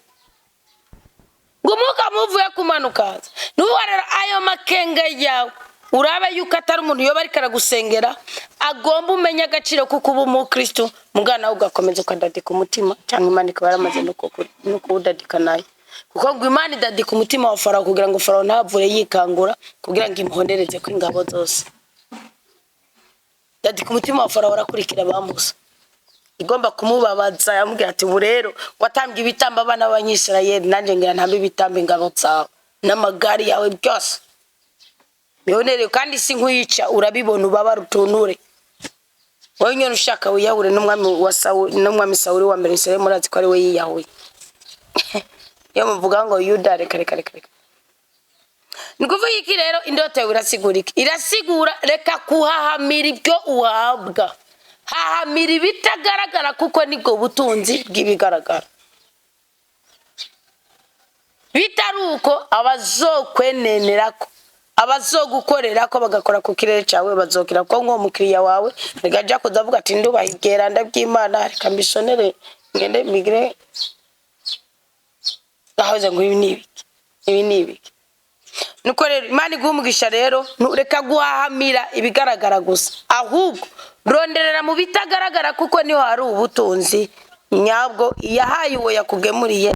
ngo muka muvuye kumanukaza nuwarera ayo makenga yawe urabe yuko atari umuntu yo bari karagusengera agomba umenya agaciro kuko ubu mu Kristo mugana ugakomeza ukadadika umutima cyangwa Imana ikaba yaramaze no kuwudadika nayo kuko ngo Imana idadika umutima wa Farawo kugira ngo Farawo ntavure yikangura kugira ngo imuhondereze ko ingabo zose dadika umutima wa Farawo arakurikira bamusa igomba kumubabaza yamubwira ati burero watambye ibitamba abana b'Abanyisirayeli nanje ngira ntambe ibitambe ingabo zawe n'amagari yawe byose bionere kandi si nkwica urabibona ubaba rutunure wowe nyone ushaka wiyahure n'umwami Sawuli wa mbere Isirayeli murazi ko ari we yiyahuye yo muvuga ngo Yuda reka nikuvuga iki rero indoto yawe irasigura reka kuhahamira ibyo uhabwa hahamira ibitagaragara kuko nibwo butunzi bw'ibigaragara bitaruko abazokwenenerako abazogukorera ko bagakora ku kirere cyawe bazokira ko nko mukiriya wawe rigaja kuzavuga ati ndubahigera ndabyimana reka mbisonere ngende migre ahaze ngo ibi nibiki nuko rero Imana igumugisha rero reka guhahamira ibigaragara gusa ahubwo ronderera mu bitagaragara kuko niho hari ubutunzi nyabwo yahaye uwo yakugemuriye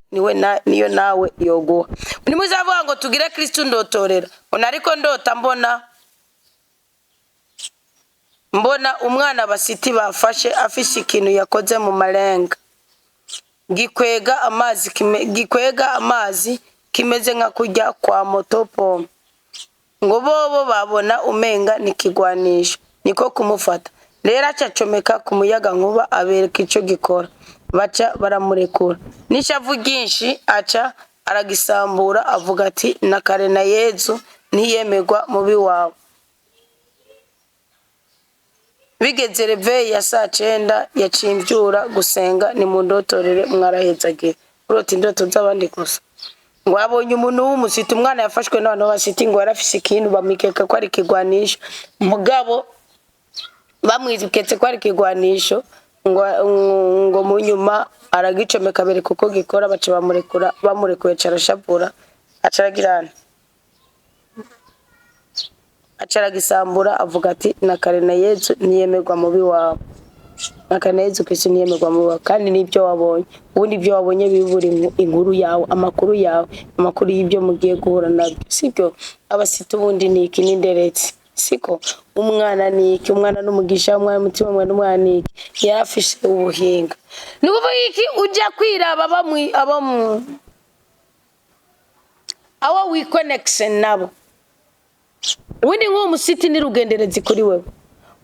niyo nawe yoguha ni muzavuga ngo tugire Kristo ndotorera ona ariko ndota mbona umwana basiti bafashe afise ikintu yakoze mu marenga gikwega amazi kimeze nka kujya kwa motopo ngo bobo babona umenga nikigwanisha niko kumufata rero acacomeka ku muyaga nkuba abereka ico gikora baca baramurekura nishavu ryinshi aca aragisambura avuga ati nakare na Yezu ntiyemegwa mubi wawe bigeze reve ya saa 9 yacimbyura gusenga ni mu ndotorere mwarahezage uroti indoto z'abandi gusa ngo abonye umuntu w'umusiti umwana yafashwe n'abantu basiti ngo yarafise ikintu bamikeka ko ari kigwanisho mugabo bamwiziketse ko ari kigwanisho ngo mu nyuma aragicomeka bere kuko gikora bace bamurekuye carashapura acaragirana acaragisambura avuga ati nakare na Yezu niyemegwa mubi wawe nakare na Yezu Kristo niyemegwa mubi wawe kandi nibyo wabonye ubundi ibyo wabonye bibura inkuru yawe amakuru y'ibyo mugiye guhura nabyo sibyo abasita ubundi niki n'inderetse siko umwana niki umwana n'umugisha umwana mutima umwana niki yarafishe ubuhinga nuvuga iki ujya kwiraba aho we connection nabo ubundi nk'umusiti ni rugenderezi kuri wewe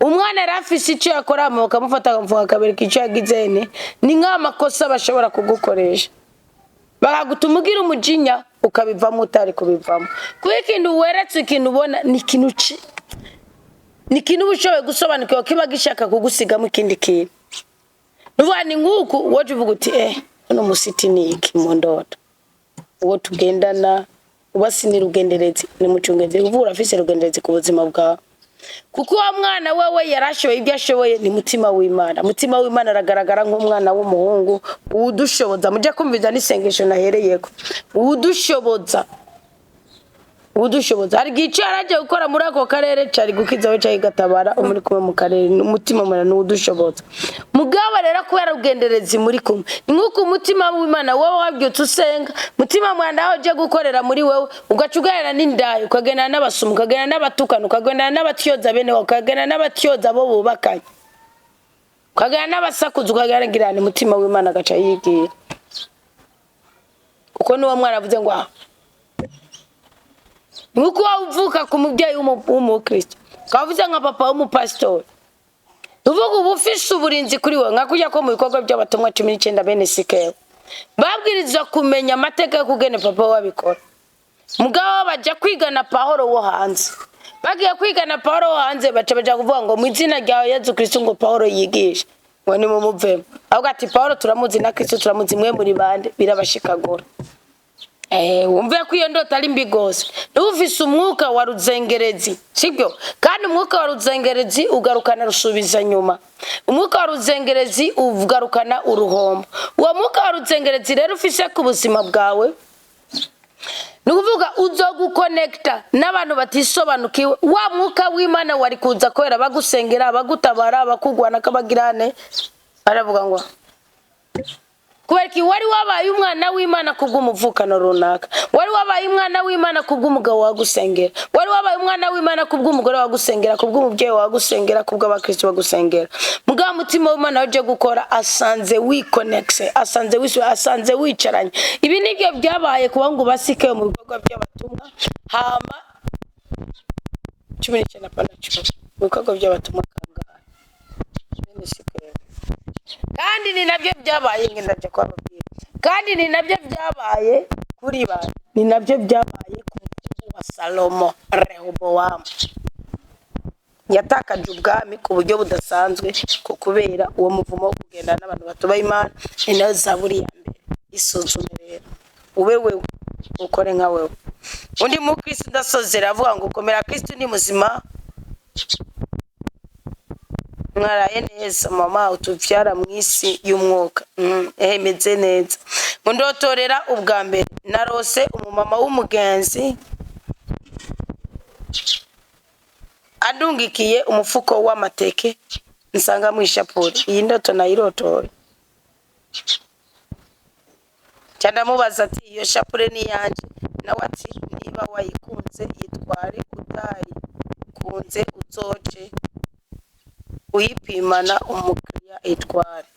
umwana yarafise icyo yakora mu bakamufata akamvuga akabereka icyo yagizene ni nk'amakosa bashobora kugukoresha bakagutuma ugira umujinya ukabivamo utari kubivamo kuko ikintu weretse ikintu ubona ni ikintu bushoboye gusobanukirwa kiba gishaka kugusigamo ikindi kintu nuvuga ni nk'uku woje uvuga uti uno musiti ni iki mu ndoto uwo tugendana ubasi ni rugenderezi ni mucungeze uvura afise rugenderezi ku buzima bwawe kuko uwo mwana wewe yarashoboye ibyo ashoboye ni mutima w'Imana. Mutima w'Imana aragaragara nk'umwana w'umuhungu udushoboza. Mujye kumviza n'isengesho nahereyeko, udushoboza hari gice araje gukora muri ako karere cari gukiza we cari gatabara umuri kumwe mu karere. Umutima mwana n'udushoboza mugabo rero kubera ugenderezi muri kumwe ni nkuko umutima w'Imana wowe wabyutse usenga mutima mwana aho je gukorera muri wewe ugacugarira n'indayo ukagenda n'abasumu ukagenda n'abatukana ukagenda n'abatyoza bene ukagenda n'abatyoza bo bubakanye ukagenda n'abasakuza ukagenda umutima w'Imana gaca yigira uko niwo mwana avuze ngo nuko uvuka ku mubyeyi w'umukristo kavuze nka papa w'umupastori uvuga ubufise uburinzi kuri we nka kujya ko mu bikorwa by'abatumwa 19 bene sikewe babwirizwa kumenya amateka yo kugene papa wabikora mugabo baje kwigana Pawulo wo hanze bagiye kwigana Pawulo wo hanze baca kuvuga ngo mu izina rya Yesu Kristo ngo Pawulo yigisha ngo ni mu muvemo ahubwo ati Pawulo turamuzi na Kristo turamuzi mwe muri bande birabashikagora. Wumve ko iyo ndota ari mbi gose ufise umwuka wa ruzengerezi sibyo kandi umwuka wa ruzengerezi ugarukana rusubiza nyuma umwuka wa ruzengerezi ugarukana uruhombo uwo mwuka wa ruzengerezi rero ufise ku buzima bwawe nukuvuga uzoguconnecta n'abantu batisobanukiwe wa mwuka w'Imana wari kuza kwera bagusengera bagutabara bakugwana kabagirane aravuga ngo kuberiki wari wabaye umwana w'Imana kubw'umuvukano runaka wari wabaye umwana w'Imana kubw'umugabo wagusengera wari wabaye umwana w'Imana kubw'umugore wagusengera kubw'umubyeyi wagusengera kubw'abakristo bagusengera mugabo mutima w'Imana waje gukora asanze wiconnecte asanze wicaranye ibi nibyo byabaye kuba ngo basike mu bikorwa by'abatumwa hama 19 mu bikorwa by'abatumwa kangahe kandi ni nabyo byabaye ngendaje kwa babiri kandi ni nabyo byabaye kuri ba ni nabyo byabaye ku wa Salomo Rehobowamu yatakaje ubwami ku buryo budasanzwe ko kubera uwo muvumo wo kugenda n'abantu batubaye Imana ina Zaburi ya mbere isuzume rero wewe ukore nka wewe undi mu Kristo dasozera avuga ngo komera Kristo ni muzima mwaraye neza mama utuvyara mwisi y'umwuka meze neza ndotorera ubwa mbere narose umumama w'umugenzi adungikiye umufuko w'amateke nsanga mu ishapure iyi ndoto nayirotoye cyanda mubaza ati iyo shapure ni yanje nawe ati niba wayikunze yitware utayi kunze uzoce uyipimana umukiriya itware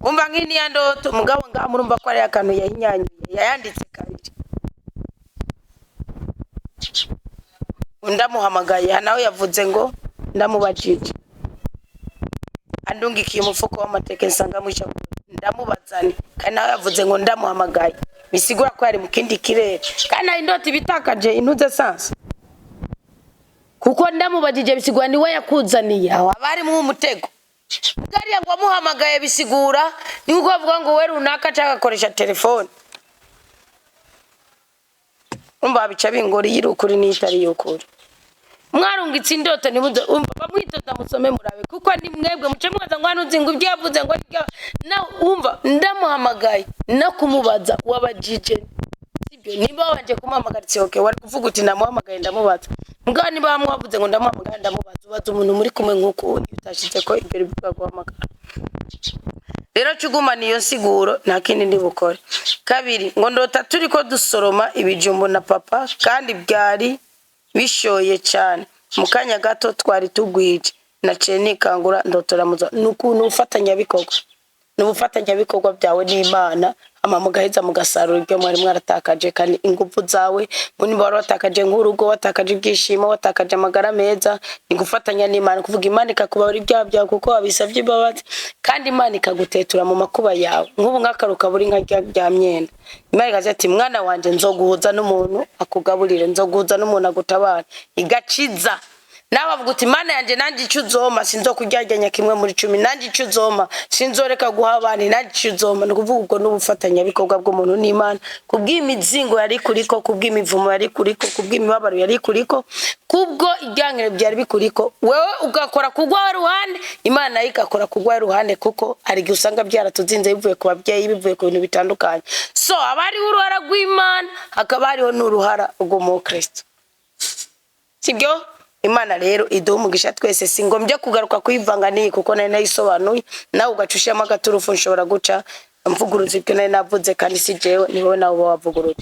umva nk'ini ya ndoto mugabo ngaho murumva ko ari akantu yahinyanyuye yayanditse kabiri ndamuhamagaye nawe yavuze ngo ndamubajije andungikiye umufuko w'amateke nsanga mwisha ndamubazani kandi nawe yavuze ngo ndamuhamagaye bisigura ko ari mu kindi kirere kandi ari ndoto bitakaje intuze sanse kuko ndamubajije bisigura ni we yakuzaniye abari mu mutego mugariya ngo amuhamagaye bisigura ni uko avuga ngo we runaka cyagakoresha telefone umva bica bingori yirukuri n'itari yukuri mwarungitse indoto nimuze umva bamwitoza musome murabe kuko ni mwebwe muce mwaza ngo hano nzinga ibyo yavuze ngo na umva ndamuhamagaye no kumubaza wabajije sibyo niba wanje kumuhamagaritse okay wari kuvuga uti namuhamagaye ndamubaza mugabo niba bamwavuze ngo ndamuhamagaye ndamubaza ubaza umuntu muri kumwe nkuko utashize ko ibyo bivuga guhamagara rero cuguma niyo siguro nta kindi ndi bukore kabiri ngo ndota turi ko dusoroma ibijumbo na papa kandi byari bishoye cyane mukanya gato twari tugwije naciye nikangura ndotora muzo nukuntu ufatanya bikorwa n'ubufatanya bikorwa byawe n'Imana ama mugaheza mugasarura ibyo mwari mwaratakaje kandi ingufu zawe muri baro watakaje nk'urugo watakaje ibyishimo watakaje amagara meza ni gufatanya n'Imana kuvuga Imana ikakubara ibyaha byawe kuko wabisavye babazi kandi Imana ikagutetura mu makuba yawe nk'ubu nkakaruka buri nka rya myenda Imana ikaze ati mwana wanje nzoguhuza n'umuntu akugaburire nzoguhuza n'umuntu agutabara igaciza nawe avuga uti Mana yanje nanjye icyo uzoma sinzokuryarya kimwe muri 10 nanjye icyo uzoma sinzoreka guha abandi nanjye icyo uzoma no kuvuga ubwo n'ubufatanya bikorwa bw'umuntu n'Imana kubw'imizingo yari kuriko kubw'imivumo yari kuriko kubw'imibabaro yari kuriko kubwo iryangire byari bikuriko wewe ugakora kugwa ruhande Imana ikakora kugwa ruhande kuko ari gusanga byaratuzinze bivuye ku babyeyi bivuye ku bintu bitandukanye so abari uruhara rw'Imana hakaba hariho n'uruhara rw'umukristo sibyo Imana rero idumugisha twese singombye kugaruka kuyivanga ni kuko nari nayisobanuye nawe ugacushamo agaturufu nshobora guca mvuguruza ibyo nari navuze kandi si jewe ni wowe nawe wavuguruza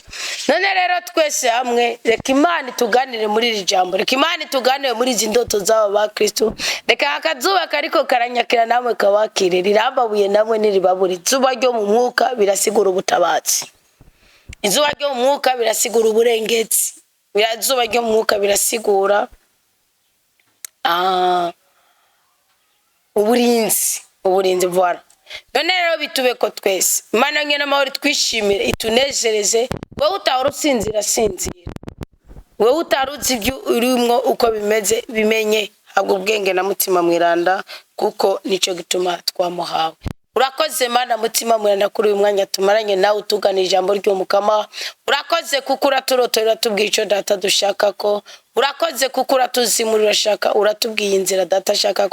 none rero twese hamwe reka Imana tuganire muri iri jambo reka Imana tuganire muri izi ndoto z'aba ba Kristo reka akazuba kariko karanyakira namwe kawakire rirambabuye namwe niribaburi izuba ryo mu mwuka birasigura ubutabazi izuba ryo mu mwuka birasigura uburengezi izuba ryo mu mwuka birasigura uburinzi voilà none rero bitube ko twese Imana ngena amahoro twishimire itunezereze wowe utarusinzira sinzira wowe utaruzi ibyo urimo uko bimeze bimenye habwo ubwenge na mutima mwiranda kuko nico gituma twamuhawe urakoze Mana mutima mwiranda kuri uyu mwanya tumaranye nawe utugana ijambo ry'umukama urakoze kuko uraturotorera tubwiye ico data dushaka ko urakoze kuko uratuzimurira urashaka uratubwiye inzira data ashaka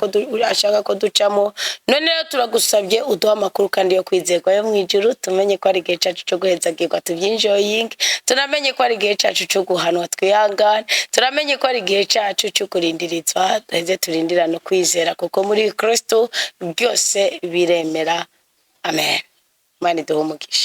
ko ducamo none rero turagusabye uduha amakuru kandi yo kwizerwa yo mwijuru tumenye ko ari gihe cyacu cyo guhezagirwa tubyinjoying tunamenye ko ari gihe cyacu cyo guhanwa twihangane turamenye ko ari gihe cyacu cyo kurindirizwa ndetse turindira no kwizera kuko muri Kristo byose biremera amen Imana iduhe umugisha.